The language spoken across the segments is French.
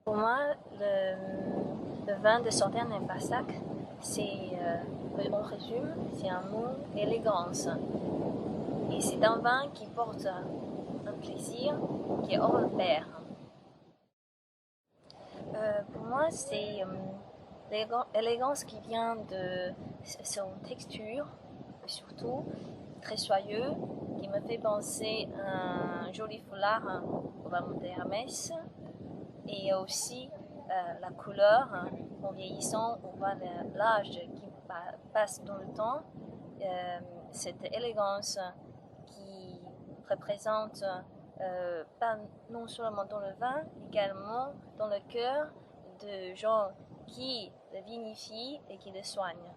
Pour moi, le vin de Sauternes et Passac, c'est, en résumé, c'est un mot élégance. Et c'est un vin qui porte un plaisir qui est hors pair. Pour moi, c'est l'élégance qui vient de son texture, surtout très soyeux, qui me fait penser à un joli foulard au vin de Hermès, et aussi la couleur. En vieillissant, on voit l'âge qui passe dans le temps, cette élégance qui représente pas non seulement dans le vin, également dans le cœur de gens qui le vinifient et qui le soignent.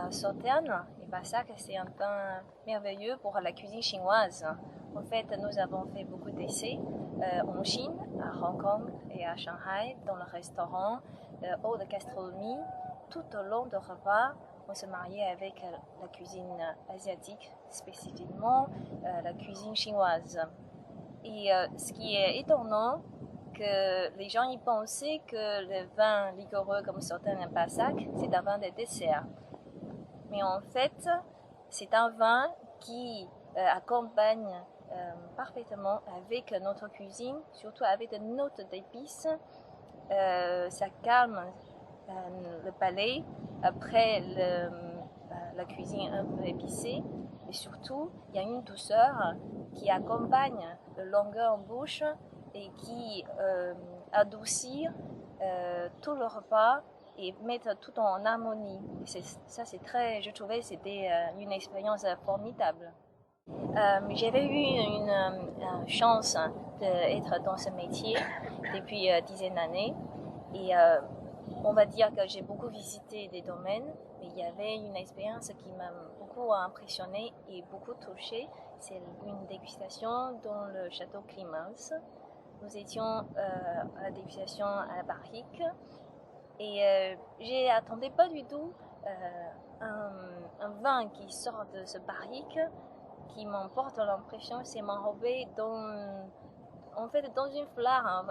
Sauternes et Passac, c'est un vin merveilleux pour la cuisine chinoise. En fait, nous avons fait beaucoup d'essais en Chine, à Hong Kong et à Shanghai, dans le restaurant, hors de gastronomie. Tout au long du repas, on se mariait avec la cuisine asiatique, spécifiquement la cuisine chinoise. Et ce qui est étonnant, que les gens y pensaient que le vin liquoreux comme Sauternes et Passac, c'est un vin de dessert. Mais en fait, c'est un vin qui accompagne parfaitement avec notre cuisine, surtout avec des notes d'épices. Ça calme le palais après la cuisine un peu épicée. Et surtout, il y a une douceur qui accompagne le longueur en bouche et qui adoucit tout le repas et mettre tout en harmonie. Et ça, c'est très, je trouvais, c'était une expérience formidable. J'avais eu une chance d'être dans ce métier depuis dizaines d'années et on va dire que j'ai beaucoup visité des domaines, mais il y avait une expérience qui m'a beaucoup impressionnée et beaucoup touchée. C'est une dégustation dans le château Climens. Nous étions à la dégustation à la barrique et j'ai attendu pas du tout un vin qui sort de ce barrique qui m'emporte l'impression c'est m'enrober en fait dans une fleur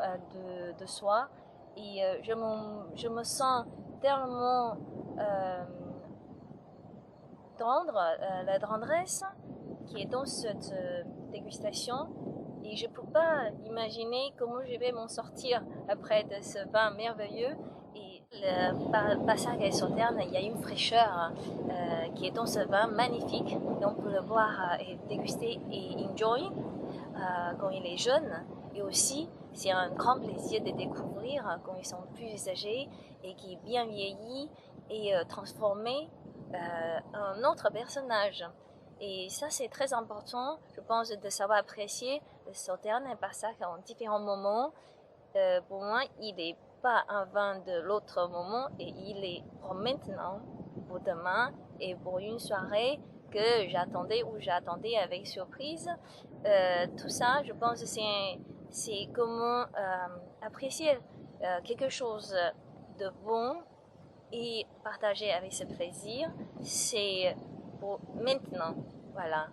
de soie et je me sens tellement tendre, la tendresse qui est dans cette dégustation et je ne peux pas imaginer comment je vais m'en sortir après de ce vin merveilleux. Et le Passac et Sauternes, il y a une fraîcheur qui est dans ce vin magnifique et on peut le boire et déguster et enjoy quand il est jeune. Et aussi, c'est un grand plaisir de découvrir quand ils sont plus âgés et qui est bien vieilli et transformé en autre personnage. Et ça, c'est très important, je pense, de savoir apprécier le Sauternes et Passac en différents moments. Pour moi, il n'est pas un vin de l'autre moment et il est pour maintenant, pour demain et pour une soirée que j'attendais avec surprise. Tout ça, je pense, c'est comment apprécier quelque chose de bon et partager avec ce plaisir. C'est pour maintenant, voilà.